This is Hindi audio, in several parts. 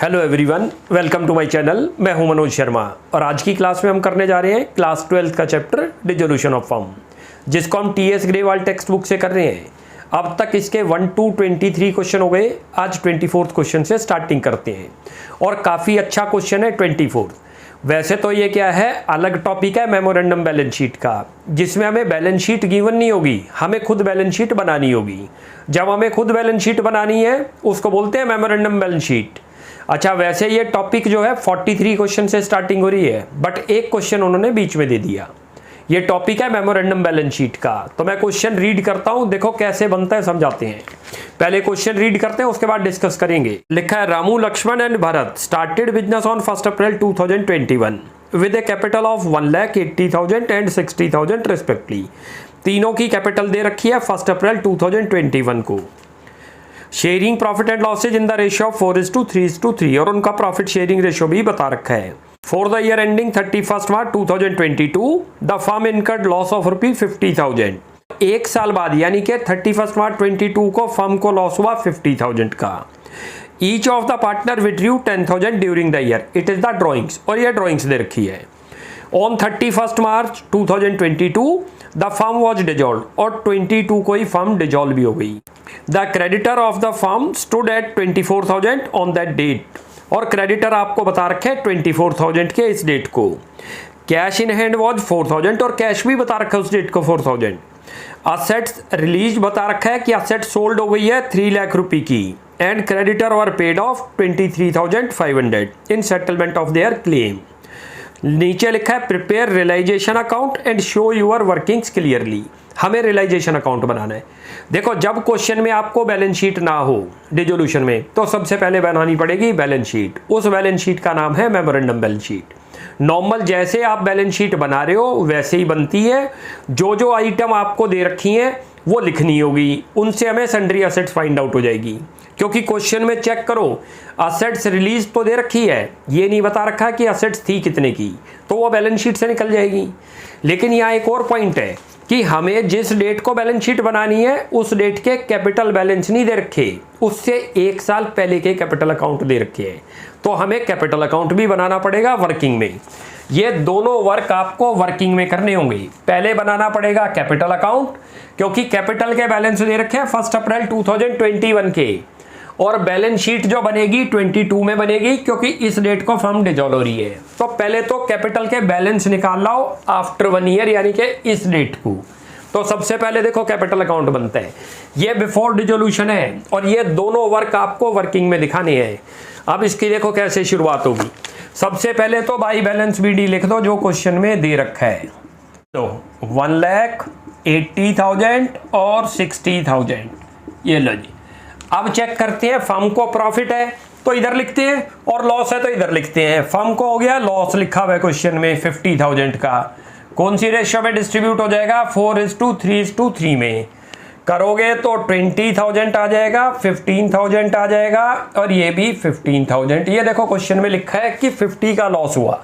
Hello everyone, welcome to my channel. मैं हूं मनोज शर्मा और आज की क्लास में हम करने जा रहे हैं क्लास 12 का चैप्टर डिसोल्यूशन ऑफ फॉर्म, जिसको हम टीएस ग्रेवाल टेक्स्ट बुक से कर रहे हैं। अब तक इसके 1 to 23 क्वेश्चन हो गए। आज 24th क्वेश्चन से स्टार्टिंग करते हैं और काफ़ी अच्छा क्वेश्चन है 24। वैसे तो ये क्या है, अलग टॉपिक है मेमोरेंडम बैलेंस शीट का, जिसमें हमें बैलेंस शीट गिवन नहीं होगी, हमें खुद बैलेंस शीट बनानी होगी। जब हमें खुद बैलेंस शीट बनानी है उसको बोलते हैं मेमोरेंडम बैलेंस शीट। अच्छा, वैसे ये टॉपिक जो है 43 क्वेश्चन से स्टार्टिंग हो रही है, बट एक क्वेश्चन उन्होंने बीच में दे दिया। ये टॉपिक है मेमोरेंडम बैलेंस शीट का। तो मैं क्वेश्चन रीड करता हूं, देखो कैसे बनता है, समझाते हैं। पहले क्वेश्चन रीड करते हैं, उसके बाद डिस्कस करेंगे। लिखा है, Ramu, Lakshman and Bharat started business on 1 April 2021 with a capital of 1,80,000 and 60,000 respectively. तीनों की कैपिटल दे रखी है 1 अप्रैल 2021 को। Sharing profit and losses in the ratio of 4:3:3 और उनका प्रॉफिट शेयरिंग रेशियो भी बता रखा है। For the year ending 31 March 2022 the firm incurred loss of ₹50,000। एक साल बाद यानी कि 31 मार्च 2022 को फर्म को लॉस हुआ 50,000 का। Each of the partner withdrew 10,000 during the year. It is the drawings, और ये ड्रॉइंग्स दे रखी है। On 31 March 2022 the firm was dissolve, और 22 को ही फर्म डिजॉल्व भी हो गई। The creditor of the firm stood at 24,000 on that date, और क्रेडिटर आपको बता रखे 24,000 के इस डेट को। कैश इन हैंड वॉज 4,000, और कैश भी बता रखा है उस डेट को 4,000। असेट्स रिलीज बता रखा है कि असेट सोल्ड हो गई है 3 लाख रुपए की, and creditor were paid off 23,500 in settlement of their claim. नीचे लिखा है, prepare realisation account and show your workings clearly. हमें रियलाइजेशन अकाउंट बनाना है। देखो, जब क्वेश्चन में आपको बैलेंस शीट ना हो डिसोल्यूशन में, तो सबसे पहले बनानी पड़ेगी बैलेंस शीट। उस बैलेंस शीट का नाम है मेमोरेंडम बैलेंस शीट। नॉर्मल जैसे आप बैलेंस शीट बना रहे हो वैसे ही बनती है। जो जो आइटम आपको दे रखी हैं वो लिखनी होगी, उनसे हमें सन्ड्री असेट्स फाइंड आउट हो जाएगी। क्योंकि क्वेश्चन में चेक करो, असेट्स रिलीज तो दे रखी है, ये नहीं बता रखा कि असेट्स थी कितने की, तो वो बैलेंस शीट से निकल जाएगी। लेकिन यहाँ एक और पॉइंट है कि हमें जिस डेट को बैलेंस शीट बनानी है उस डेट के कैपिटल बैलेंस नहीं दे रखे, उससे एक साल पहले के कैपिटल अकाउंट दे रखे हैं। तो हमें कैपिटल अकाउंट भी बनाना पड़ेगा वर्किंग में। ये दोनों वर्क आपको वर्किंग में करने होंगे। पहले बनाना पड़ेगा कैपिटल अकाउंट, क्योंकि कैपिटल के बैलेंस दे रखे हैं 1 अप्रैल 2021 के, और बैलेंस शीट जो बनेगी 22 में बनेगी, क्योंकि इस डेट को फर्म डिसॉल्व हो रही है। तो पहले तो कैपिटल के बैलेंस निकाल लाओ आफ्टर 1 ईयर, यानी कि इस डेट को। तो सबसे पहले देखो कैपिटल अकाउंट बनता है, ये बिफोर डिसोल्यूशन है, और ये दोनों वर्क आपको वर्किंग में दिखाने हैं। अब इसकी देखो कैसे शुरुआत होगी। सबसे पहले तो बाई बैलेंस बीडी लिख दो जो क्वेश्चन में दे रखा है। तो 1,80,000 और 60,000, ये लो जी। अब चेक करते हैं, फर्म को प्रॉफिट है तो इधर लिखते हैं, और लॉस है तो इधर लिखते हैं। फर्म को हो गया लॉस, लिखा हुआ है क्वेश्चन में 50,000 का। कौन सी रेशियो में डिस्ट्रीब्यूट हो जाएगा? 4:3:3 में करोगे तो 20,000 आ जाएगा, 15,000 आ जाएगा, और ये भी 15,000। ये देखो क्वेश्चन में लिखा है कि 50 का लॉस हुआ।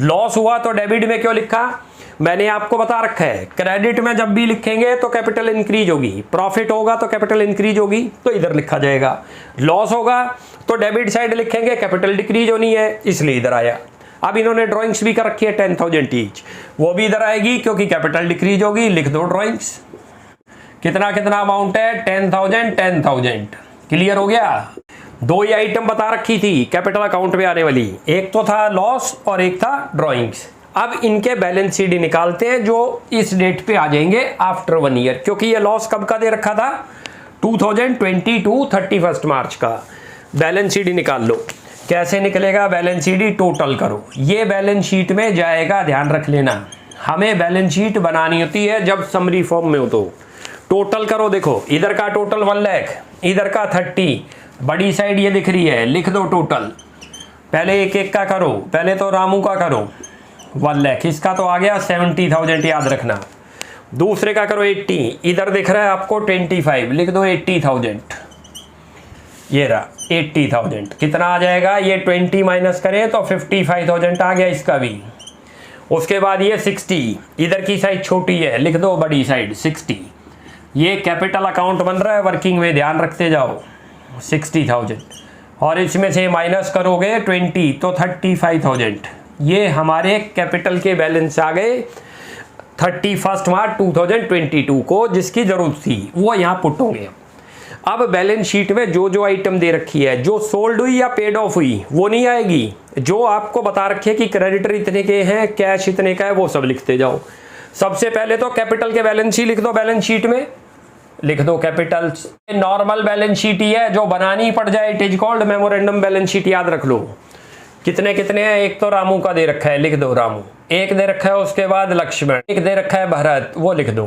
लॉस हुआ तो डेबिट में क्यों लिखा? मैंने आपको बता रखा है, क्रेडिट में जब भी लिखेंगे तो कैपिटल इंक्रीज होगी, प्रॉफिट होगा तो कैपिटल इंक्रीज होगी, तो इधर लिखा जाएगा। लॉस होगा तो डेबिट साइड लिखेंगे, कैपिटल डिक्रीज होनी है, इसलिए इधर आया। अब इन्होंने ड्राइंग्स भी कर रखी है 10,000 ईच, वो भी इधर आएगी क्योंकि कैपिटल डिक्रीज होगी। लिख दो ड्राइंग्स। कितना कितना अमाउंट है? 10,000 10,000। क्लियर हो गया? दो ही आइटम बता रखी थी कैपिटल अकाउंट में आने वाली, एक तो था लॉस और एक था ड्राइंग्स। अब इनके बैलेंस शीट निकालते हैं जो इस डेट पे आ जाएंगे आफ्टर 1 ईयर, क्योंकि ये लॉस कब का दे रखा था? 2022 31 मार्च का। बैलेंस शीट निकाल लो। कैसे निकलेगा बैलेंस शीट? टोटल करो। ये बैलेंस शीट में जाएगा, ध्यान रख लेना। हमें बैलेंस शीट बनानी होती है जब समरी फॉर्म में हो तो टोटल करो। देखो, इधर का टोटल 1 लाख, इधर का 30, बड़ी साइड ये दिख रही है, लिख दो टोटल। पहले एक एक का करो, पहले तो रामू का करो 1 लाख, इसका तो आ गया 70,000, याद रखना। दूसरे का करो 80, इधर दिख रहा है आपको 25, लिख दो 80,000। ये रहा 80,000। कितना आ जाएगा? ये 20 माइनस करें तो 55,000 आ गया इसका भी। उसके बाद ये 60, इधर की साइड छोटी है, लिख दो बड़ी साइड 60। ये कैपिटल अकाउंट बन रहा है वर्किंग में, ध्यान रखते जाओ। 60,000 और इसमें से माइनस करोगे 20 तो 35,000। ये हमारे कैपिटल के बैलेंस आ गए 31 मार्च 2022 को, जिसकी ज़रूरत थी वो यहाँ पुट होंगे। अब बैलेंस शीट में जो जो आइटम दे रखी है, जो सोल्ड हुई या पेड ऑफ हुई वो नहीं आएगी। जो आपको बता रखे है कि क्रेडिटर इतने के हैं, कैश इतने का है, वो सब लिखते जाओ। सबसे पहले तो कैपिटल के बैलेंस ही लिख दो, बैलेंस शीट में लिख दो कैपिटल। नॉर्मल बैलेंस शीट ही है जो बनानी पड़ जाए, it is called memorandum balance sheet, याद रख लो। कितने कितने हैं, एक तो रामू का दे रखा है, लिख दो रामू। एक दे रखा है उसके बाद लक्ष्मण, एक दे रखा है भरत, वो लिख दो।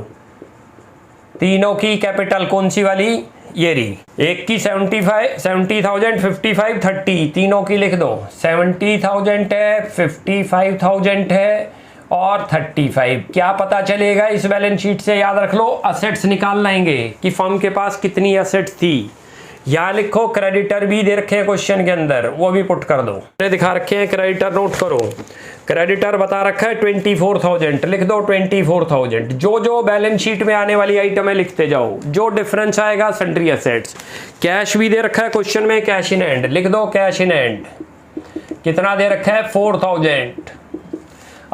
तीनों की कैपिटल कौन सी वाली, ये रही। एक की 70,000, 55, 30, तीनों की लिख दो। 70,000 है, 55,000 है और 35। क्या पता चलेगा इस बैलेंस शीट से, याद रख लो, असेट्स निकाल लाएंगे कि फर्म के पास कितनी असेट्स थी। यहाँ लिखो क्रेडिटर भी दे रखे हैं क्वेश्चन के अंदर, वो भी पुट कर दो। मैंने दिखा रखे हैं क्रेडिटर, नोट करो। क्रेडिटर बता रखा है 24,000, लिख दो 24,000। जो जो बैलेंस शीट में आने वाली आइटम है लिखते जाओ। जो डिफरेंस आएगा सन्ड्री असेट्स। कैश भी दे रखा है क्वेश्चन में, कैश इन हैंड, लिख दो कैश इन हैंड। कितना दे रखा है 4,000।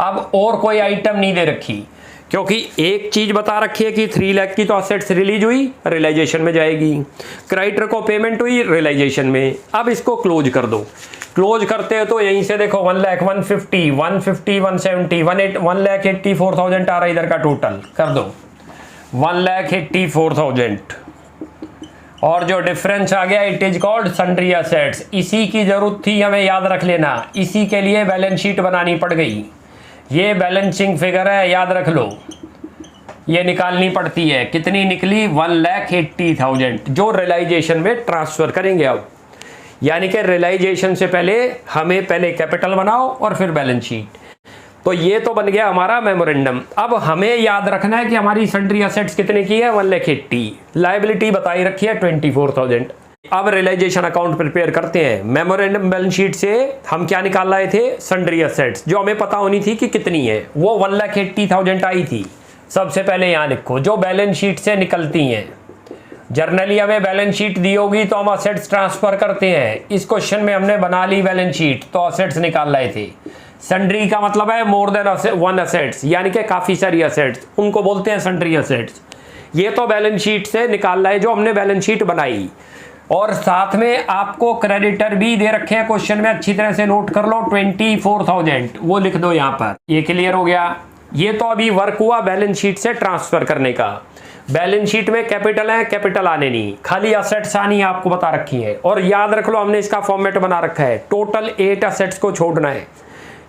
अब और कोई आइटम नहीं दे रखी, क्योंकि एक चीज बता रखी है कि 3 लाख की तो असेट्स रिलीज हुई, रियलाइजेशन में जाएगी। क्रेडिटर को पेमेंट हुई रियलाइजेशन में। अब इसको क्लोज कर दो। क्लोज करते हो तो यहीं से देखो 1 लाख, 150, 150, 170, 1,84,000 आ रहा है इधर का टोटल, कर दो 1,84,000। और जो डिफरेंस आ गया it is called sundry assets. इसी की जरूरत थी, हमें याद रख लेना। इसी के लिए बैलेंस शीट बनानी पड़ गई। ये बैलेंसिंग फिगर है, याद रख लो। ये निकालनी पड़ती है, कितनी निकली 1,80,000, जो रियलाइजेशन में ट्रांसफर करेंगे। अब यानी कि रियलाइजेशन से पहले हमें पहले कैपिटल बनाओ और फिर बैलेंस शीट। तो ये तो बन गया हमारा मेमोरेंडम। अब हमें याद रखना है कि हमारी सन्ड्री असेट्स कितने की है 1,80,000, लायबिलिटी बताई रखी है 24,000। अब रियलाइजेशन अकाउंट प्रिपेयर करते हैं। मेमोरेंडम बैलेंस शीट से हम क्या निकाल लाए थे, सन्ड्री असेट्स, जो हमें पता होनी थी कि कितनी है, वो 1,80,000 आई थी। सबसे पहले यहाँ लिखो जो बैलेंस शीट से निकलती हैं। जर्नली हमें बैलेंस शीट दी होगी तो हम असेट्स ट्रांसफर करते हैं। इस क्वेश्चन में हमने बना ली बैलेंस शीट तो असेट्स निकाल लाए थे। सन्ड्री का मतलब है मोर देन वन असेट्स, यानी कि काफी सारी असेट्स, उनको बोलते हैं सन्ड्री असेट्स। ये तो बैलेंस शीट से निकाल लाए जो हमने बैलेंस शीट बनाई। और साथ में आपको क्रेडिटर भी दे रखे हैं क्वेश्चन में, अच्छी तरह से नोट कर लो 24,000, वो लिख दो यहाँ पर। ये क्लियर हो गया। ये तो अभी वर्क हुआ बैलेंस शीट से ट्रांसफर करने का। बैलेंस शीट में कैपिटल है, कैपिटल आने नहीं, खाली असेट्स आनी है, आपको बता रखी है। और याद रख लो हमने इसका फॉर्मेट बना रखा है, टोटल 8 असेट्स को छोड़ना है।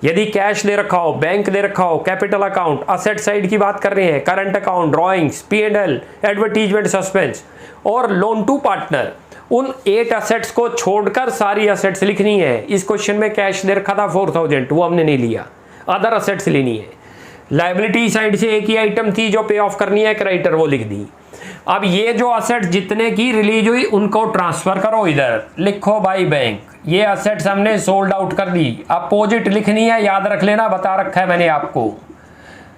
यदि कैश दे रखा हो, बैंक दे रखा हो, कैपिटल अकाउंट, असेट साइड की बात कर रहे हैं, current account, drawings, P&L, advertisement, suspense और लोन टू पार्टनर, उन 8 असेट्स को छोड़कर सारी असेट्स लिखनी है। इस क्वेश्चन में कैश दे रखा था 4,000, वो हमने नहीं लिया, अदर असेट्स लेनी है। लायबिलिटी साइड से एक ही आइटम थी जो पे ऑफ करनी है, क्रेडिटर, वो लिख दी। अब ये जो असेट्स जितने की रिलीज हुई उनको ट्रांसफर करो इधर, लिखो बाई बैंक। ये असेट्स हमने सोल्ड आउट कर दी। अपोजिट लिखनी है, याद रख लेना, बता रखा है मैंने आपको।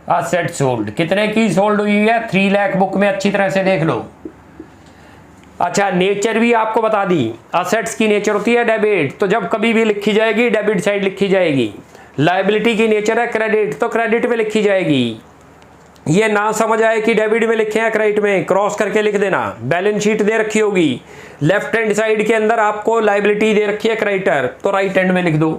असेट सोल्ड, कितने की सोल्ड हुई है 3 लाख, बुक में अच्छी तरह से देख लो। अच्छा, नेचर भी आपको बता दी। असेट्स की नेचर होती है डेबिट, तो जब कभी भी लिखी जाएगी डेबिट साइड लिखी जाएगी। लायबिलिटी की नेचर है क्रेडिट, तो क्रेडिट में लिखी जाएगी। ये ना समझ आए कि डेबिट में लिखे हैं क्रेडिट में, क्रॉस करके लिख देना। बैलेंस शीट दे रखी होगी, लेफ्ट हैंड साइड के अंदर आपको लायबिलिटी दे रखी है क्रेडिटर, तो राइट हैंड में लिख दो,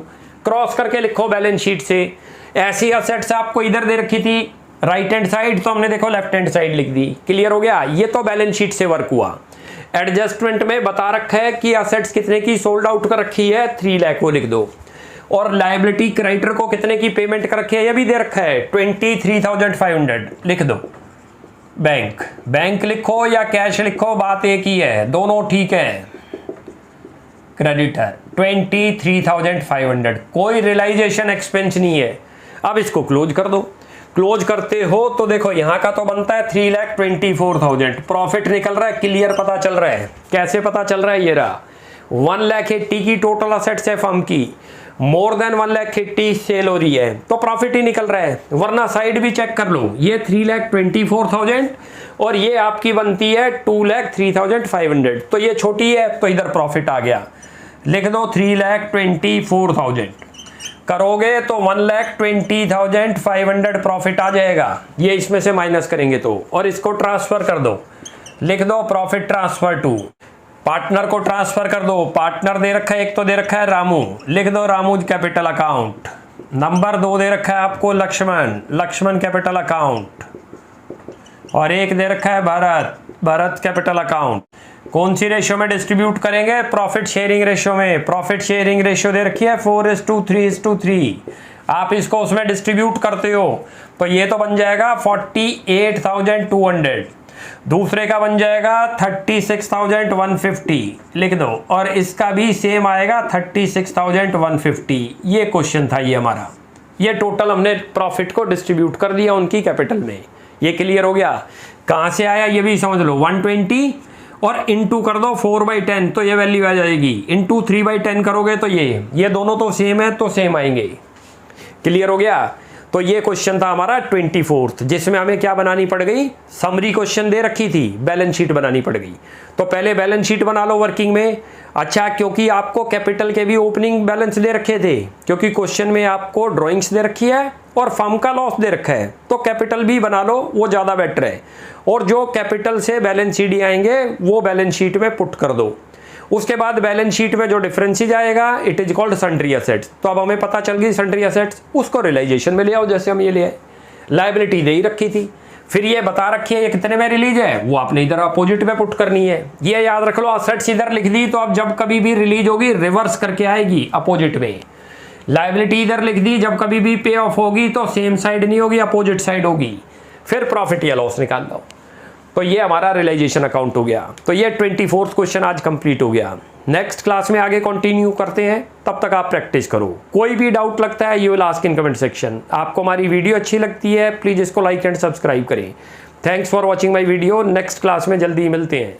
क्रॉस करके लिखो बैलेंस शीट से। ऐसी असेट्स आपको इधर दे रखी थी राइट हैंड साइड, तो हमने देखो लेफ्ट हैंड साइड लिख दी। क्लियर हो गया। ये तो बैलेंस शीट से वर्क हुआ। एडजस्टमेंट में बता रखा है कि असेट्स कितने की सोल्ड आउट कर रखी है 3 लाख, वो लिख दो। और लायबिलिटी क्रेडिटर को कितने की पेमेंट कर रखी है ये भी दे रखा है 23,500, लिख दो। बैंक, बैंक लिखो या कैश लिखो, बात एक ही है, दोनों ठीक है। क्रेडिटर 23,500, कोई रियलाइजेशन एक्सपेंस नहीं है। अब इसको क्लोज कर दो। क्लोज करते हो तो देखो यहाँ का तो बनता है 3,24,000, प्रॉफिट निकल रहा है, क्लियर पता चल रहा है। कैसे पता चल रहा है, ये रहा 1,80,000 की टोटल असेट्स है फर्म की, मोर देन 1,80,000 सेल हो रही है तो प्रॉफिट ही निकल रहा है। वरना साइड भी चेक कर लो, ये 3,24,000 और ये आपकी बनती है 2,03,500, तो ये छोटी है तो इधर प्रॉफिट आ गया। लिख दो 3,24,000 करोगे तो 1,20,500 प्रॉफिट आ जाएगा, ये इसमें से माइनस करेंगे तो, और इसको ट्रांसफर कर दो, लिख दो प्रॉफिट ट्रांसफर टू, पार्टनर को ट्रांसफर कर दो, पार्टनर दे रखा है, एक तो दे रखा है रामू, लिख दो रामू कैपिटल अकाउंट। नंबर 2 दे रखा है आपको लक्ष्मण, लक्ष्मण कैपिटल अकाउंट, और एक दे रखा है भरत, भरत कैपिटल अकाउंट। कौन सी रेशियो में डिस्ट्रीब्यूट करेंगे? प्रॉफिट शेयरिंग रेशियो में। प्रॉफिट शेयरिंग रेशियो दे रखी है 4:3:3। आप इसको उसमें डिस्ट्रीब्यूट करते हो तो ये तो बन जाएगा 48,200, दूसरे का बन जाएगा 36,150, लिख दो, और इसका भी सेम आएगा 36,150। ये क्वेश्चन था ये हमारा, ये टोटल हमने प्रॉफिट को डिस्ट्रीब्यूट कर दिया उनकी कैपिटल में। ये क्लियर हो गया? कहाँ से आया ये भी समझ लो, 120 और इंटू कर दो 4/10 तो ये वैल्यू आ जाएगी, इंटू 3/10 करोगे तो ये दोनों तो सेम है तो सेम आएंगे। क्लियर हो गया? तो ये क्वेश्चन था हमारा 24th, जिसमें हमें क्या बनानी पड़ गई? समरी क्वेश्चन दे रखी थी, बैलेंस शीट बनानी पड़ गई। तो पहले बैलेंस शीट बना लो वर्किंग में। अच्छा, क्योंकि आपको कैपिटल के भी ओपनिंग बैलेंस दे रखे थे, क्योंकि क्वेश्चन में आपको ड्राइंग्स दे रखी है और फर्म का लॉस दे रखा है, तो कैपिटल भी बना लो, वो ज़्यादा बेटर है। और जो कैपिटल से बैलेंस शीट आएंगे वो बैलेंस शीट में पुट कर दो। उसके बाद बैलेंस शीट में जो डिफरेंसेस आएगा it is called sundry assets. तो अब हमें पता चल गई सन्ड्री एसेट्स, उसको रियलाइजेशन में ले आओ, जैसे हम ये ले आए। लायबिलिटी दे ही रखी थी, फिर ये बता रखी है ये कितने में रिलीज है, वो आपने इधर अपोजिट में पुट करनी है। ये याद रख लो, असेट्स इधर लिख दी तो अब जब कभी भी रिलीज होगी रिवर्स करके आएगी अपोजिट में। लायबिलिटी इधर लिख दी, जब कभी भी पे ऑफ होगी तो सेम साइड नहीं होगी, अपोजिट साइड होगी। फिर प्रॉफिट या लॉस निकाल लो। तो ये हमारा रियलाइजेशन अकाउंट हो गया। तो ये 24th क्वेश्चन आज कंप्लीट हो गया। नेक्स्ट क्लास में आगे कंटिन्यू करते हैं, तब तक आप प्रैक्टिस करो। कोई भी डाउट लगता है you will ask in comment section. आपको हमारी वीडियो अच्छी लगती है प्लीज़ इसको लाइक एंड सब्सक्राइब करें। Thanks for watching my video. Next class में जल्दी मिलते हैं।